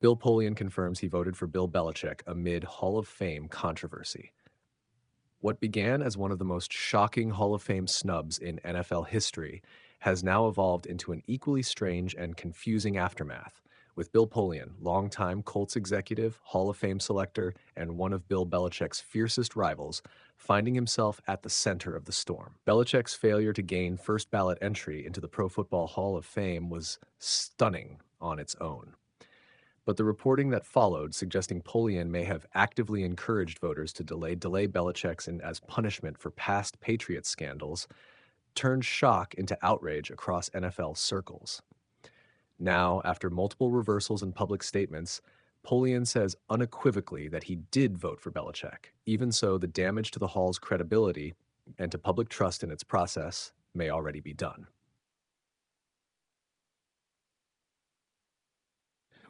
Bill Polian confirms he voted for Bill Belichick amid Hall of Fame controversy. What began as one of the most shocking Hall of Fame snubs in NFL history has now evolved into an equally strange and confusing aftermath, with Bill Polian, longtime Colts executive, Hall of Fame selector, and one of Bill Belichick's fiercest rivals, finding himself at the center of the storm. Belichick's failure to gain first ballot entry into the Pro Football Hall of Fame was stunning on its own. But the reporting that followed, suggesting Polian may have actively encouraged voters to delay Belichick's as punishment for past Patriots scandals, turned shock into outrage across NFL circles. Now, after multiple reversals and public statements, Polian says unequivocally that he did vote for Belichick. Even so, the damage to the Hall's credibility and to public trust in its process may already be done.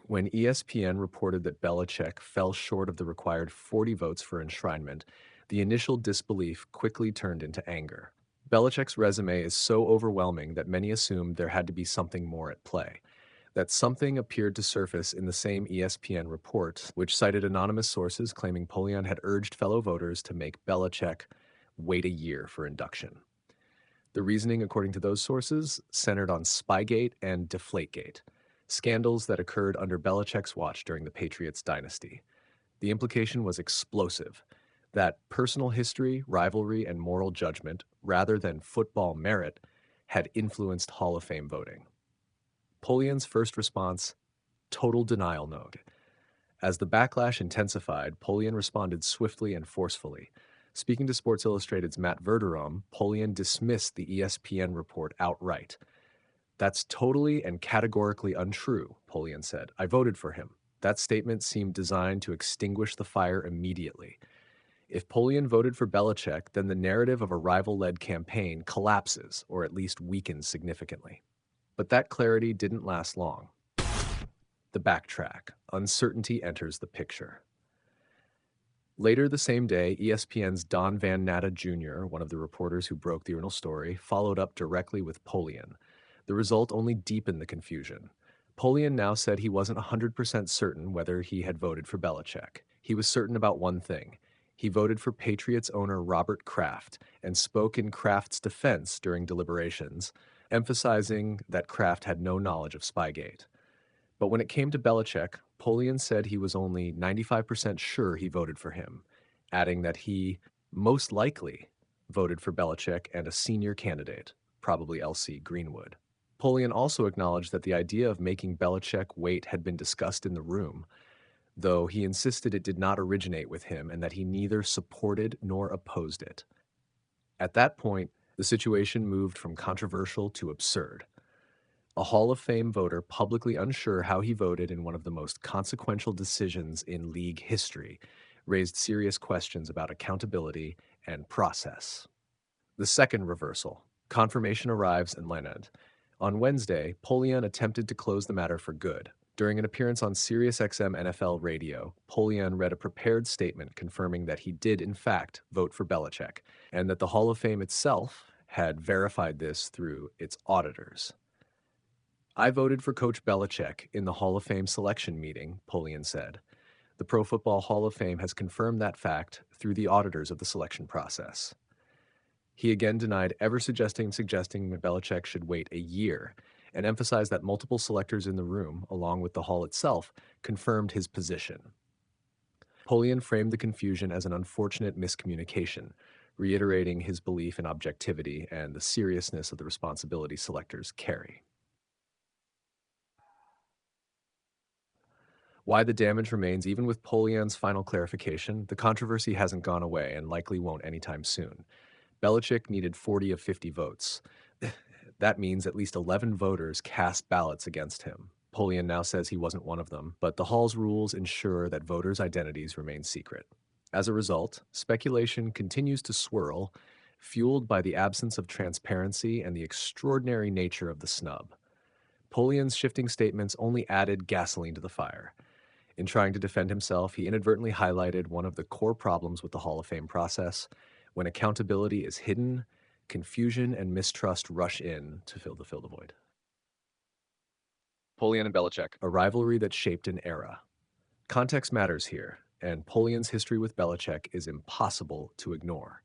When ESPN reported that Belichick fell short of the required 40 votes for enshrinement, the initial disbelief quickly turned into anger. Belichick's resume is so overwhelming that many assumed there had to be something more at play. That something appeared to surface in the same ESPN report, which cited anonymous sources claiming Polian had urged fellow voters to make Belichick wait a year for induction. The reasoning, according to those sources, centered on Spygate and Deflategate, scandals that occurred under Belichick's watch during the Patriots dynasty. The implication was explosive, that personal history, rivalry, and moral judgment, rather than football merit, had influenced Hall of Fame voting. Polian's first response, total denial note. As the backlash intensified, Polian responded swiftly and forcefully. Speaking to Sports Illustrated's Matt Verderam, Polian dismissed the ESPN report outright. "That's totally and categorically untrue," Polian said. "I voted for him." That statement seemed designed to extinguish the fire immediately. If Polian voted for Belichick, then the narrative of a rival-led campaign collapses, or at least weakens significantly. But that clarity didn't last long. The backtrack. Uncertainty enters the picture. Later the same day, ESPN's Don Van Natta Jr., one of the reporters who broke the original story, followed up directly with Polian. The result only deepened the confusion. Polian now said he wasn't 100% certain whether he had voted for Belichick. He was certain about one thing. He voted for Patriots owner Robert Kraft and spoke in Kraft's defense during deliberations, emphasizing that Kraft had no knowledge of Spygate. But when it came to Belichick, Polian said he was only 95% sure he voted for him, adding that he most likely voted for Belichick and a senior candidate, probably L.C. Greenwood. Polian also acknowledged that the idea of making Belichick wait had been discussed in the room, though he insisted it did not originate with him and that he neither supported nor opposed it. At that point, the situation moved from controversial to absurd. A Hall of Fame voter publicly unsure how he voted in one of the most consequential decisions in league history raised serious questions about accountability and process. The second reversal. Confirmation arrives in Leonard. On Wednesday, Polian attempted to close the matter for good. During an appearance on SiriusXM NFL radio, Polian read a prepared statement confirming that he did, in fact, vote for Belichick, and that the Hall of Fame itself had verified this through its auditors. "I voted for Coach Belichick in the Hall of Fame selection meeting," Polian said. "The Pro Football Hall of Fame has confirmed that fact through the auditors of the selection process." He again denied ever suggesting that Belichick should wait a year, and emphasized that multiple selectors in the room, along with the hall itself, confirmed his position. Polian framed the confusion as an unfortunate miscommunication, reiterating his belief in objectivity and the seriousness of the responsibility selectors carry. Why the damage remains even with Polian's final clarification, the controversy hasn't gone away and likely won't anytime soon. Belichick needed 40 of 50 votes. That means at least 11 voters cast ballots against him. Polian now says he wasn't one of them, but the Hall's rules ensure that voters' identities remain secret. As a result, speculation continues to swirl, fueled by the absence of transparency and the extraordinary nature of the snub. Polian's shifting statements only added gasoline to the fire. In trying to defend himself, he inadvertently highlighted one of the core problems with the Hall of Fame process. When accountability is hidden, confusion and mistrust rush in to fill the void. Polian and Belichick, a rivalry that shaped an era. Context matters here, and Polian's history with Belichick is impossible to ignore.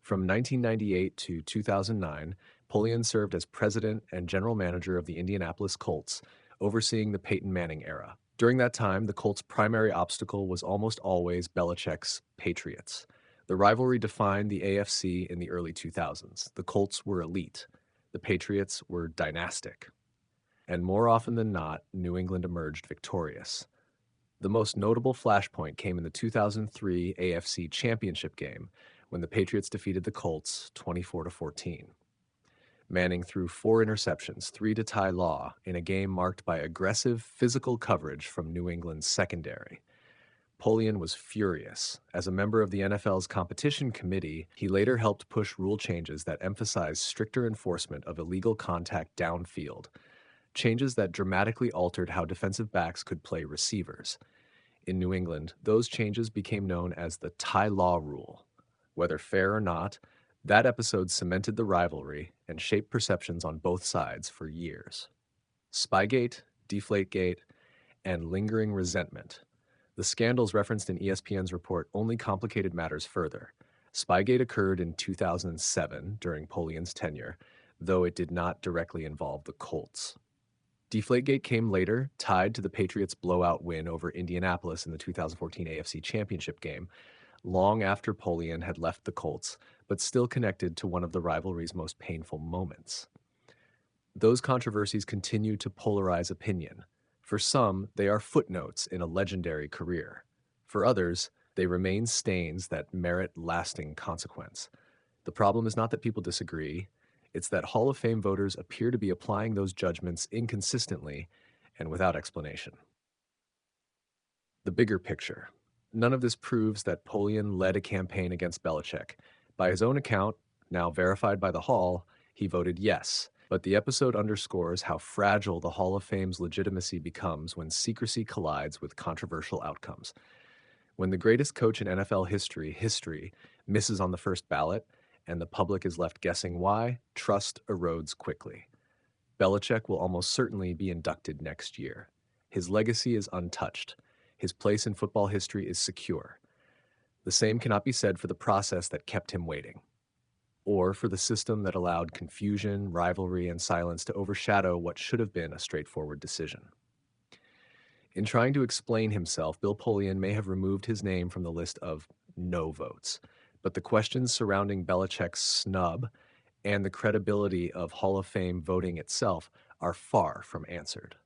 From 1998 to 2009, Polian served as president and general manager of the Indianapolis Colts, overseeing the Peyton Manning era. During that time, the Colts' primary obstacle was almost always Belichick's Patriots. The rivalry defined the AFC in the early 2000s. The Colts were elite. The Patriots were dynastic. And more often than not, New England emerged victorious. The most notable flashpoint came in the 2003 AFC Championship game when the Patriots defeated the Colts 24-14. Manning threw 4 interceptions, 3 to tie Law, in a game marked by aggressive physical coverage from New England's secondary. Polian was furious. As a member of the NFL's competition committee, he later helped push rule changes that emphasized stricter enforcement of illegal contact downfield, changes that dramatically altered how defensive backs could play receivers. In New England, those changes became known as the tie Law rule. Whether fair or not, that episode cemented the rivalry and shaped perceptions on both sides for years. Spygate, Deflategate, and lingering resentment. The scandals referenced in ESPN's report only complicated matters further. Spygate occurred in 2007 during Polian's tenure, though it did not directly involve the Colts. Deflategate came later, tied to the Patriots' blowout win over Indianapolis in the 2014 AFC Championship game, long after Polian had left the Colts, but still connected to one of the rivalry's most painful moments. Those controversies continue to polarize opinion. For some, they are footnotes in a legendary career. For others, they remain stains that merit lasting consequence. The problem is not that people disagree. It's that Hall of Fame voters appear to be applying those judgments inconsistently and without explanation. The bigger picture. None of this proves that Polian led a campaign against Belichick. By his own account, now verified by the Hall, he voted yes. But the episode underscores how fragile the Hall of Fame's legitimacy becomes when secrecy collides with controversial outcomes. When the greatest coach in NFL history misses on the first ballot, and the public is left guessing why, trust erodes quickly. Belichick will almost certainly be inducted next year. His legacy is untouched. His place in football history is secure. The same cannot be said for the process that kept him waiting, or for the system that allowed confusion, rivalry, and silence to overshadow what should have been a straightforward decision. In trying to explain himself, Bill Polian may have removed his name from the list of no votes, but the questions surrounding Belichick's snub and the credibility of Hall of Fame voting itself are far from answered.